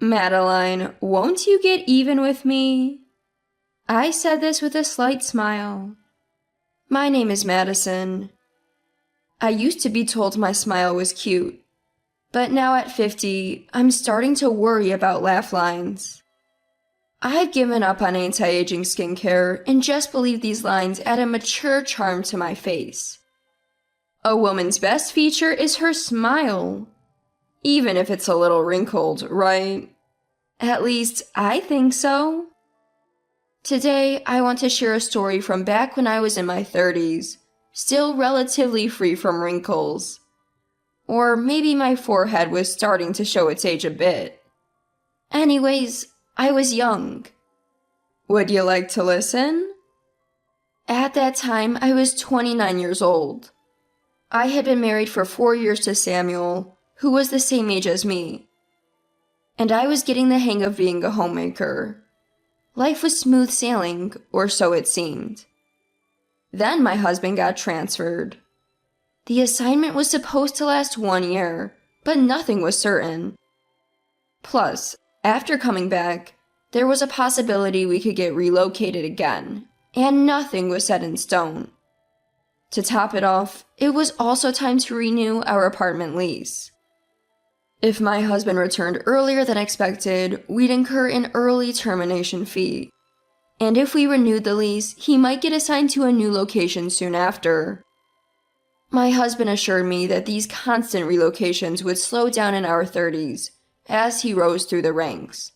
Madeline, won't you get even with me? I said this with a slight smile. My name is Madison. I used to be told my smile was cute, but now at 50, I'm starting to worry about laugh lines. I've given up on anti-aging skincare and just believe these lines add a mature charm to my face. A woman's best feature is her smile, even if it's a little wrinkled, right? At least, I think so. Today, I want to share a story from back when I was in my 30s, still relatively free from wrinkles. Or maybe my forehead was starting to show its age a bit. Anyways, I was young. Would you like to listen? At that time, I was 29 years old. I had been married for 4 years to Samuel, who was the same age as me. And I was getting the hang of being a homemaker. Life was smooth sailing, or so it seemed. Then my husband got transferred. The assignment was supposed to last 1 year, but nothing was certain. Plus, after coming back, there was a possibility we could get relocated again, and nothing was set in stone. To top it off, it was also time to renew our apartment lease. If my husband returned earlier than expected, we'd incur an early termination fee. And if we renewed the lease, he might get assigned to a new location soon after. My husband assured me that these constant relocations would slow down in our 30s, as he rose through the ranks.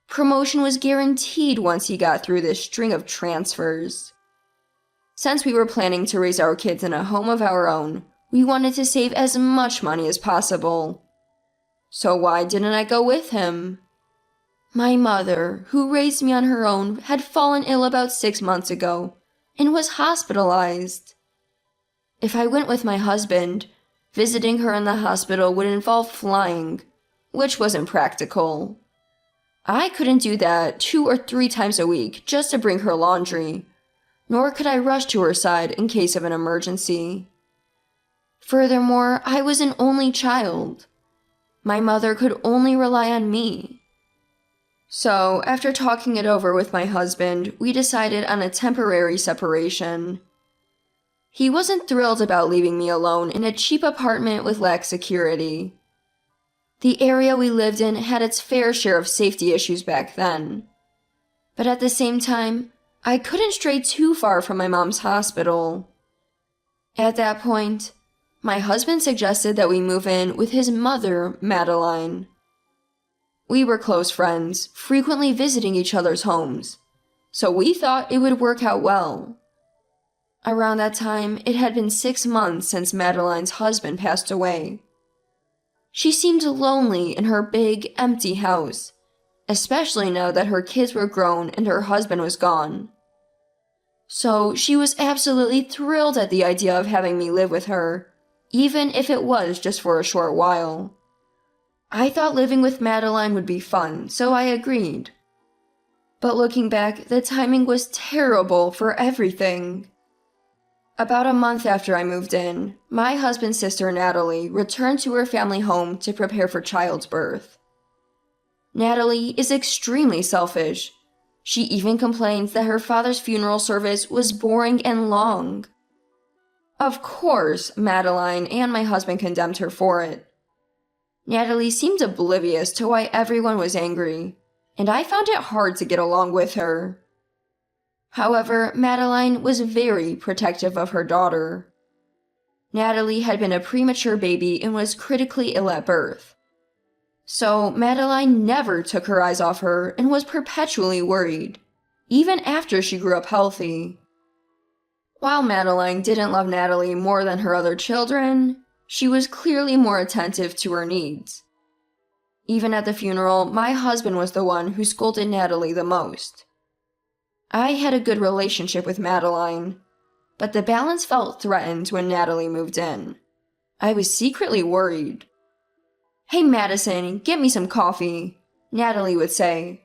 Promotion was guaranteed once he got through this string of transfers. Since we were planning to raise our kids in a home of our own, we wanted to save as much money as possible. So why didn't I go with him? My mother, who raised me on her own, had fallen ill about 6 months ago and was hospitalized. If I went with my husband, visiting her in the hospital would involve flying, which wasn't practical. I couldn't do that 2 or 3 times a week just to bring her laundry, nor could I rush to her side in case of an emergency. Furthermore, I was an only child. My mother could only rely on me. So, after talking it over with my husband, we decided on a temporary separation. He wasn't thrilled about leaving me alone in a cheap apartment with lax security. The area we lived in had its fair share of safety issues back then. But at the same time, I couldn't stray too far from my mom's hospital. At that point, my husband suggested that we move in with his mother, Madeline. We were close friends, frequently visiting each other's homes, so we thought it would work out well. Around that time, it had been 6 months since Madeline's husband passed away. She seemed lonely in her big, empty house, especially now that her kids were grown and her husband was gone. So she was absolutely thrilled at the idea of having me live with her, even if it was just for a short while. I thought living with Madeline would be fun, so I agreed. But looking back, the timing was terrible for everything. About a month after I moved in, my husband's sister Natalie returned to her family home to prepare for childbirth. Natalie is extremely selfish. She even complains that her father's funeral service was boring and long. Of course, Madeline and my husband condemned her for it. Natalie seemed oblivious to why everyone was angry, and I found it hard to get along with her. However, Madeline was very protective of her daughter. Natalie had been a premature baby and was critically ill at birth. So Madeline never took her eyes off her and was perpetually worried, even after she grew up healthy. While Madeline didn't love Natalie more than her other children, she was clearly more attentive to her needs. Even at the funeral, my husband was the one who scolded Natalie the most. I had a good relationship with Madeline, but the balance felt threatened when Natalie moved in. I was secretly worried. "Hey Madison, get me some coffee," Natalie would say.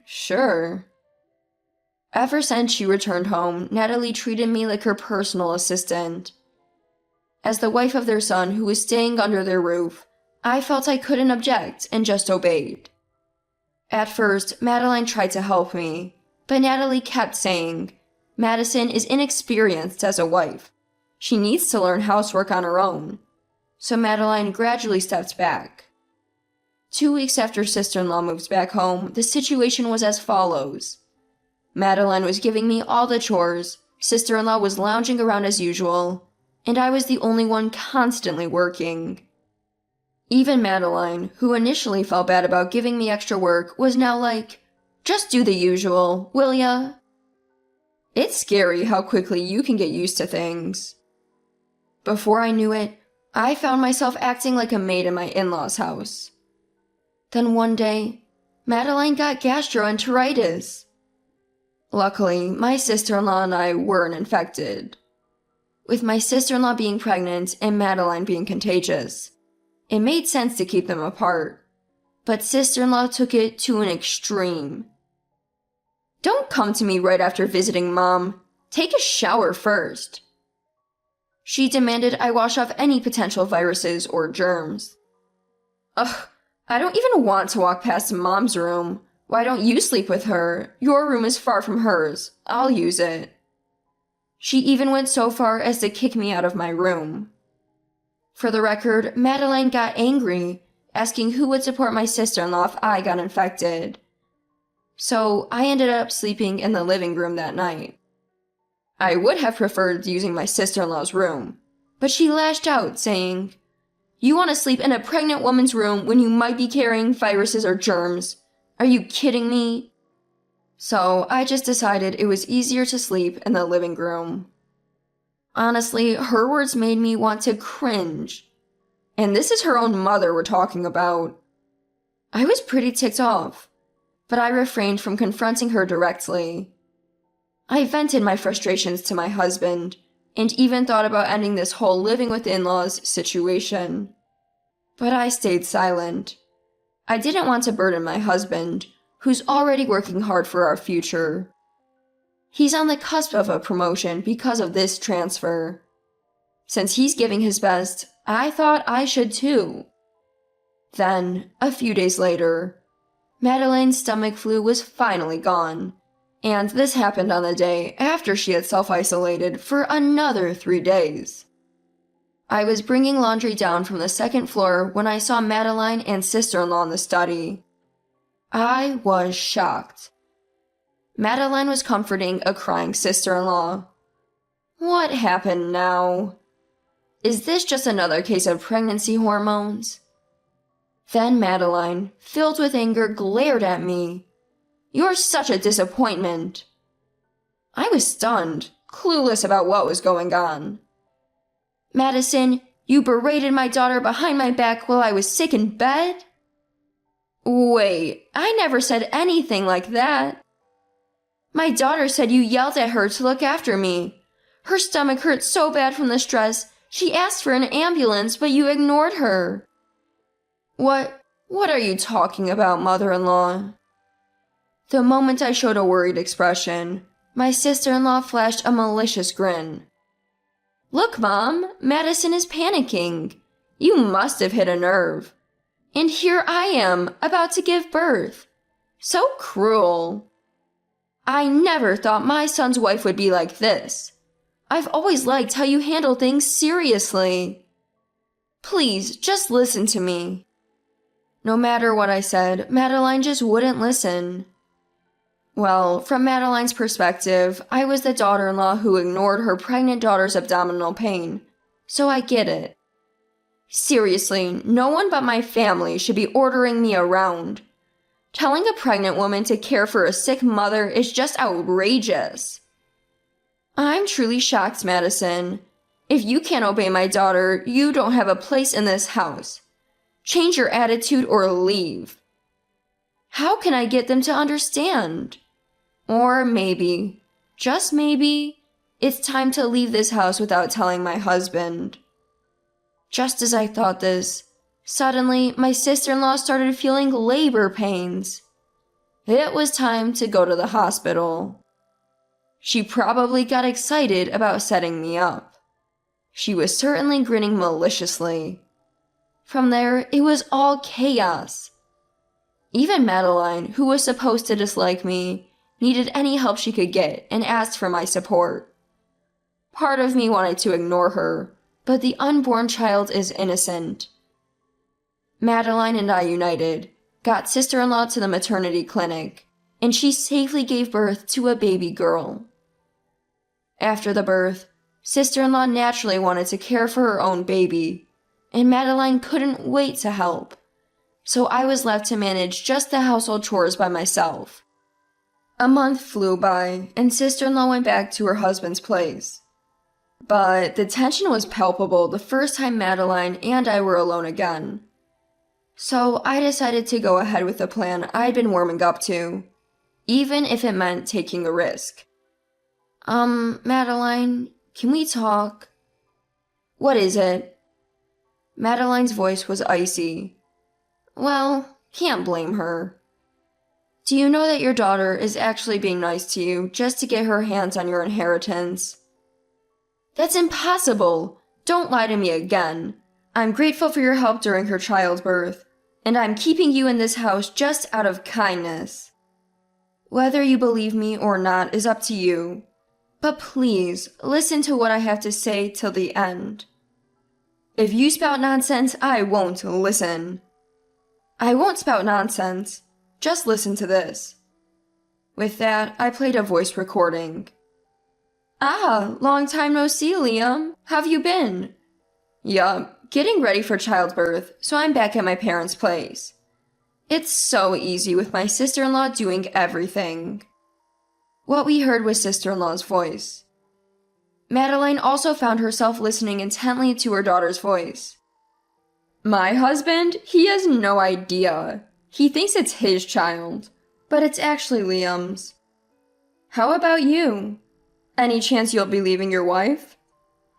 Sure. Ever since she returned home, Natalie treated me like her personal assistant. As the wife of their son who was staying under their roof, I felt I couldn't object and just obeyed. At first, Madeline tried to help me, but Natalie kept saying, Madison is inexperienced as a wife. She needs to learn housework on her own. So Madeline gradually stepped back. 2 weeks after sister-in-law moved back home, the situation was as follows. Madeline was giving me all the chores, sister-in-law was lounging around as usual, and I was the only one constantly working. Even Madeline, who initially felt bad about giving me extra work, was now like, just do the usual, will ya? It's scary how quickly you can get used to things. Before I knew it, I found myself acting like a maid in my in-laws' house. Then one day, Madeline got gastroenteritis. Luckily, my sister-in-law and I weren't infected. With my sister-in-law being pregnant and Madeline being contagious, it made sense to keep them apart. But sister-in-law took it to an extreme. Don't come to me right after visiting Mom. Take a shower first. She demanded I wash off any potential viruses or germs. Ugh, I don't even want to walk past Mom's room. Why don't you sleep with her? Your room is far from hers. I'll use it. She even went so far as to kick me out of my room. For the record, Madeline got angry, asking who would support my sister-in-law if I got infected. So I ended up sleeping in the living room that night. I would have preferred using my sister-in-law's room, but she lashed out, saying, You want to sleep in a pregnant woman's room when you might be carrying viruses or germs? Are you kidding me? So I just decided it was easier to sleep in the living room. Honestly, her words made me want to cringe. And this is her own mother we're talking about. I was pretty ticked off, but I refrained from confronting her directly. I vented my frustrations to my husband, and even thought about ending this whole living with in-laws situation. But I stayed silent. I didn't want to burden my husband, who's already working hard for our future. He's on the cusp of a promotion because of this transfer. Since he's giving his best, I thought I should too. Then, a few days later, Madeline's stomach flu was finally gone, and this happened on the day after she had self-isolated for another 3 days. I was bringing laundry down from the second floor when I saw Madeline and sister-in-law in the study. I was shocked. Madeline was comforting a crying sister-in-law. What happened now? Is this just another case of pregnancy hormones? Then Madeline, filled with anger, glared at me. You're such a disappointment. I was stunned, clueless about what was going on. Madison, you berated my daughter behind my back while I was sick in bed? Wait, I never said anything like that. My daughter said you yelled at her to look after me. Her stomach hurt so bad from the stress, she asked for an ambulance, but you ignored her. What are you talking about, mother-in-law? The moment I showed a worried expression, my sister-in-law flashed a malicious grin. Look, Mom, Madison is panicking. You must have hit a nerve. And here I am, about to give birth. So cruel. I never thought my son's wife would be like this. I've always liked how you handle things seriously. Please, just listen to me. No matter what I said, Madeline just wouldn't listen. Well, from Madeline's perspective, I was the daughter-in-law who ignored her pregnant daughter's abdominal pain, so I get it. Seriously, no one but my family should be ordering me around. Telling a pregnant woman to care for a sick mother is just outrageous. I'm truly shocked, Madison. If you can't obey my daughter, you don't have a place in this house. Change your attitude or leave. How can I get them to understand? Or maybe, just maybe, it's time to leave this house without telling my husband. Just as I thought this, suddenly my sister-in-law started feeling labor pains. It was time to go to the hospital. She probably got excited about setting me up. She was certainly grinning maliciously. From there, it was all chaos. Even Madeline, who was supposed to dislike me, needed any help she could get and asked for my support. Part of me wanted to ignore her, but the unborn child is innocent. Madeline and I united, got sister-in-law to the maternity clinic, and she safely gave birth to a baby girl. After the birth, sister-in-law naturally wanted to care for her own baby, and Madeline couldn't wait to help, so I was left to manage just the household chores by myself. A month flew by, and sister-in-law went back to her husband's place. But the tension was palpable the first time Madeline and I were alone again. So I decided to go ahead with the plan I'd been warming up to, even if it meant taking a risk. Madeline, can we talk? What is it? Madeline's voice was icy. Well, can't blame her. Do you know that your daughter is actually being nice to you just to get her hands on your inheritance? That's impossible! Don't lie to me again. I'm grateful for your help during her childbirth, and I'm keeping you in this house just out of kindness. Whether you believe me or not is up to you, but please listen to what I have to say till the end. If you spout nonsense, I won't listen. I won't spout nonsense. Just listen to this. With that, I played a voice recording. Ah, long time no see, Liam. How've you been? Yup, getting ready for childbirth, so I'm back at my parents' place. It's so easy with my sister-in-law doing everything. What we heard was sister-in-law's voice. Madeline also found herself listening intently to her daughter's voice. My husband? He has no idea. He thinks it's his child, but it's actually Liam's. How about you? Any chance you'll be leaving your wife?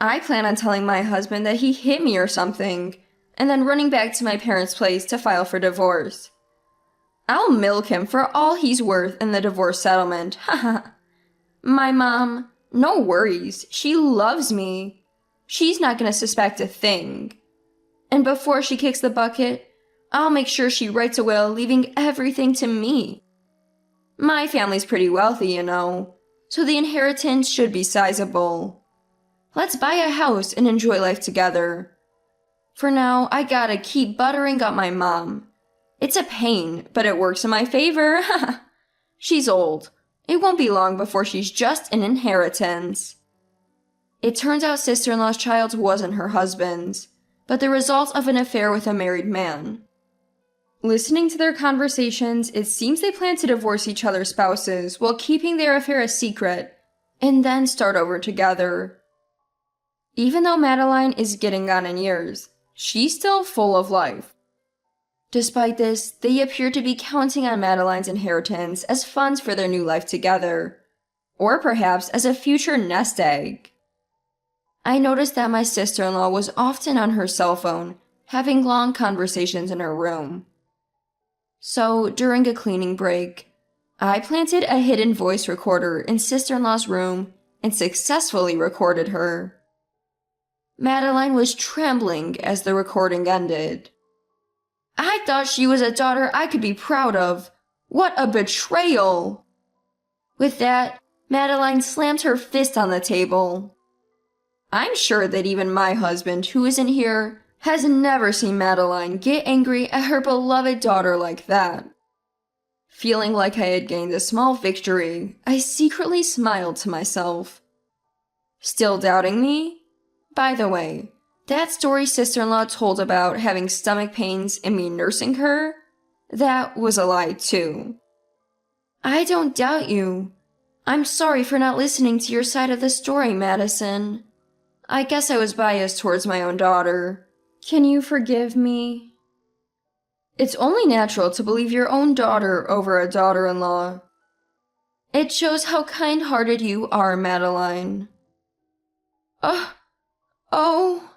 I plan on telling my husband that he hit me or something, and then running back to my parents' place to file for divorce. I'll milk him for all he's worth in the divorce settlement, haha. My mom, no worries, she loves me. She's not gonna suspect a thing. And before she kicks the bucket, I'll make sure she writes a will leaving everything to me. My family's pretty wealthy, you know, so the inheritance should be sizable. Let's buy a house and enjoy life together. For now, I gotta keep buttering up my mom. It's a pain, but it works in my favor. She's old. It won't be long before she's just an inheritance. It turns out sister-in-law's child wasn't her husband's, but the result of an affair with a married man. Listening to their conversations, it seems they plan to divorce each other's spouses while keeping their affair a secret, and then start over together. Even though Madeline is getting on in years, she's still full of life. Despite this, they appear to be counting on Madeline's inheritance as funds for their new life together, or perhaps as a future nest egg. I noticed that my sister-in-law was often on her cell phone, having long conversations in her room. So, during a cleaning break, I planted a hidden voice recorder in sister-in-law's room and successfully recorded her. Madeline was trembling as the recording ended. I thought she was a daughter I could be proud of. What a betrayal! With that, Madeline slammed her fist on the table. I'm sure that even my husband, who isn't here, has never seen Madeline get angry at her beloved daughter like that. Feeling like I had gained a small victory, I secretly smiled to myself. Still doubting me? By the way, that story sister-in-law told about having stomach pains and me nursing her, that was a lie too. I don't doubt you. I'm sorry for not listening to your side of the story, Madison. I guess I was biased towards my own daughter. Can you forgive me? It's only natural to believe your own daughter over a daughter-in-law. It shows how kind-hearted you are, Madeline. Oh.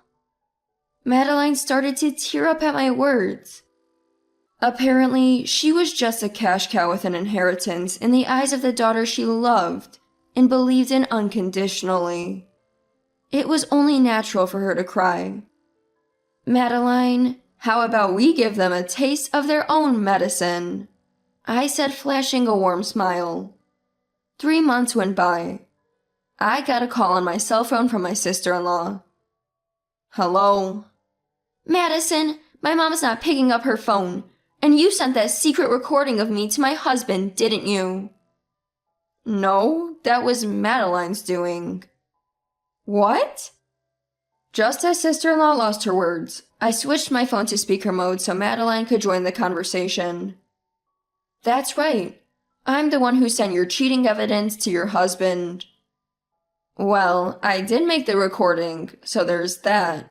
Madeline started to tear up at my words. Apparently, she was just a cash cow with an inheritance in the eyes of the daughter she loved and believed in unconditionally. It was only natural for her to cry. Madeline, How about we give them a taste of their own medicine? I said, flashing a warm smile. 3 months went by. I got a call on my cell phone from my sister-in-law. Hello? Madison, my mom's not picking up her phone, and you sent that secret recording of me to my husband, didn't you? No, that was Madeline's doing. What? Just as sister-in-law lost her words, I switched my phone to speaker mode so Madeline could join the conversation. That's right. I'm the one who sent your cheating evidence to your husband. Well, I did make the recording, so there's that.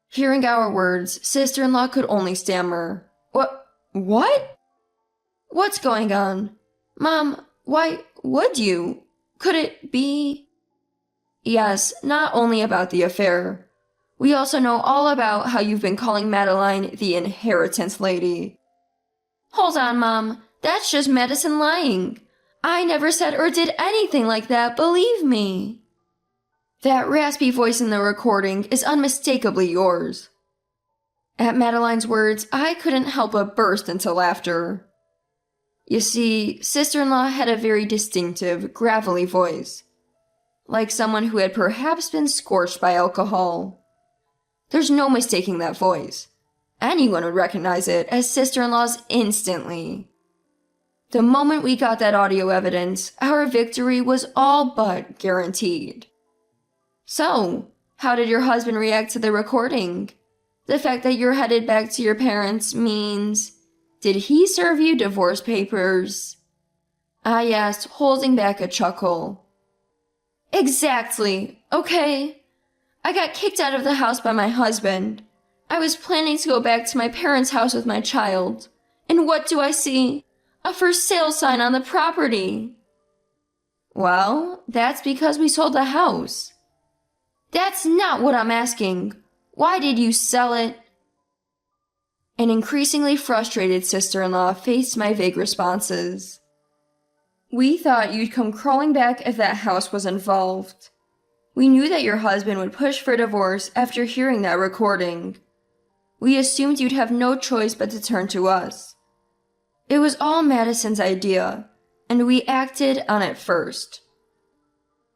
Hearing our words, sister-in-law could only stammer. What? What's going on? Mom, why would you? Could it be? Yes, not only about the affair. We also know all about how you've been calling Madeline the inheritance lady. Hold on, Mom. That's just Madison lying. I never said or did anything like that, believe me. That raspy voice in the recording is unmistakably yours. At Madeline's words, I couldn't help but burst into laughter. You see, sister-in-law had a very distinctive, gravelly voice, like someone who had perhaps been scorched by alcohol. There's no mistaking that voice. Anyone would recognize it as sister-in-law's instantly. The moment we got that audio evidence, our victory was all but guaranteed. So, how did your husband react to the recording? The fact that you're headed back to your parents means... Did he serve you divorce papers? I asked, holding back a chuckle. Exactly. Okay. I got kicked out of the house by my husband. I was planning to go back to my parents' house with my child. And what do I see? A for sale sign on the property. Well, that's because we sold the house. That's not what I'm asking. Why did you sell it? An increasingly frustrated sister-in-law faced my vague responses. We thought you'd come crawling back if that house was involved. We knew that your husband would push for divorce after hearing that recording. We assumed you'd have no choice but to turn to us. It was all Madison's idea, and we acted on it first.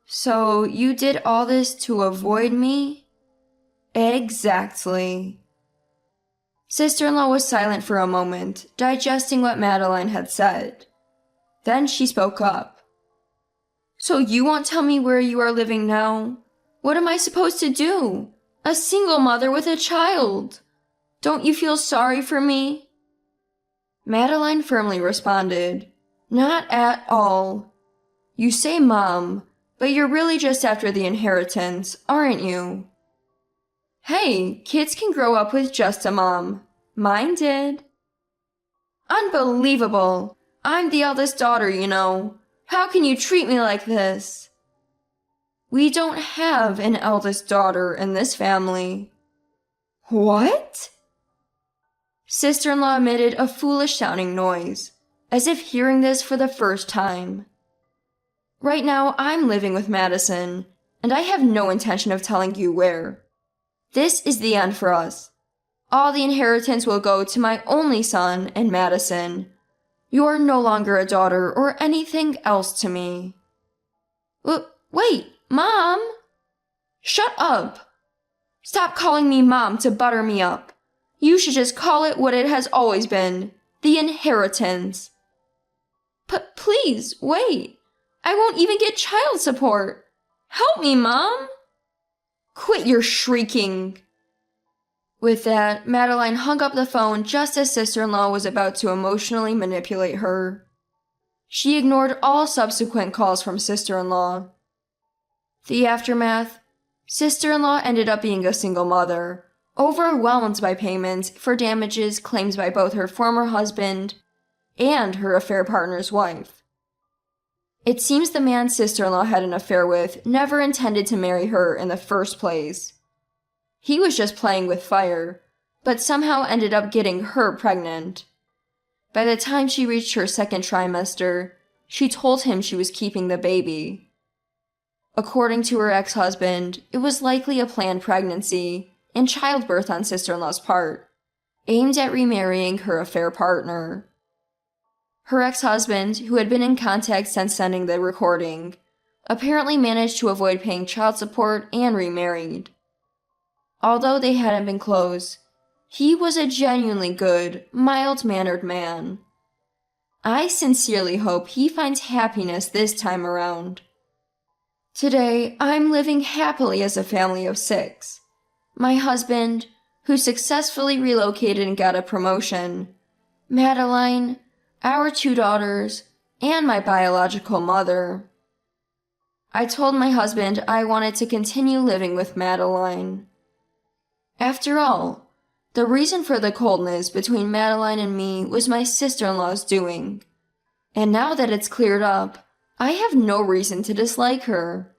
So you did all this to avoid me? Exactly. Sister-in-law was silent for a moment, digesting what Madeline had said. Then she spoke up. So you won't tell me where you are living now? What am I supposed to do? A single mother with a child. Don't you feel sorry for me? Madeline firmly responded, Not at all. You say Mom, but you're really just after the inheritance, aren't you? Hey, kids can grow up with just a mom. Mine did. Unbelievable. I'm the eldest daughter, you know. How can you treat me like this? We don't have an eldest daughter in this family. What? Sister-in-law emitted a foolish-sounding noise, as if hearing this for the first time. Right now, I'm living with Madison, and I have no intention of telling you where. This is the end for us. All the inheritance will go to my only son and Madison. You're no longer a daughter or anything else to me. Wait, Mom! Shut up! Stop calling me Mom to butter me up. You should just call it what it has always been, the inheritance. But please, wait. I won't even get child support. Help me, Mom! Quit your shrieking. With that, Madeline hung up the phone just as sister-in-law was about to emotionally manipulate her. She ignored all subsequent calls from sister-in-law. The aftermath: sister-in-law ended up being a single mother, overwhelmed by payments for damages claimed by both her former husband and her affair partner's wife. It seems the man sister-in-law had an affair with never intended to marry her in the first place. He was just playing with fire, but somehow ended up getting her pregnant. By the time she reached her second trimester, she told him she was keeping the baby. According to her ex-husband, it was likely a planned pregnancy and childbirth on sister-in-law's part, aimed at remarrying her affair partner. Her ex-husband, who had been in contact since sending the recording, apparently managed to avoid paying child support and remarried. Although they hadn't been close, he was a genuinely good, mild-mannered man. I sincerely hope he finds happiness this time around. Today, I'm living happily as a family of 6. My husband, who successfully relocated and got a promotion, Madeline, our 2 daughters, and my biological mother. I told my husband I wanted to continue living with Madeline. After all, the reason for the coldness between Madeline and me was my sister-in-law's doing, and now that it's cleared up, I have no reason to dislike her.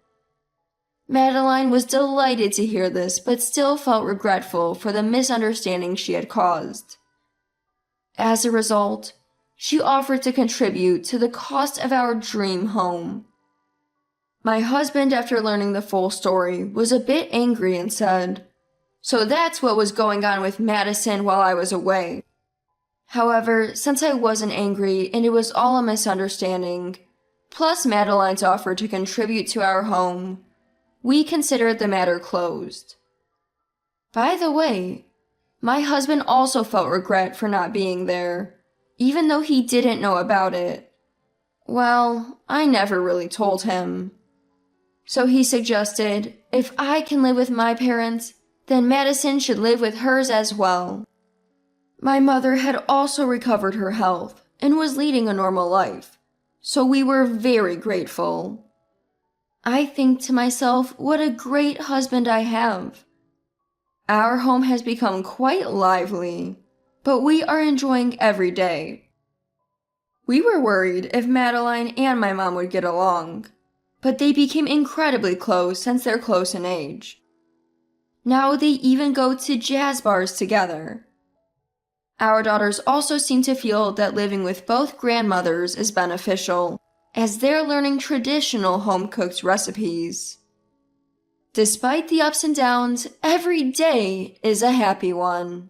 Madeline was delighted to hear this, but still felt regretful for the misunderstanding she had caused. As a result, she offered to contribute to the cost of our dream home. My husband, after learning the full story, was a bit angry and said, "So that's what was going on with Madison while I was away." However, since I wasn't angry and it was all a misunderstanding, plus Madeline's offer to contribute to our home, we considered the matter closed. By the way, my husband also felt regret for not being there, even though he didn't know about it. Well, I never really told him. So he suggested, if I can live with my parents, then Madison should live with hers as well. My mother had also recovered her health and was leading a normal life, so we were very grateful. I think to myself, what a great husband I have. Our home has become quite lively, but we are enjoying every day. We were worried if Madeline and my mom would get along, but they became incredibly close since they're close in age. Now they even go to jazz bars together. Our daughters also seem to feel that living with both grandmothers is beneficial, as they're learning traditional home-cooked recipes. Despite the ups and downs, every day is a happy one.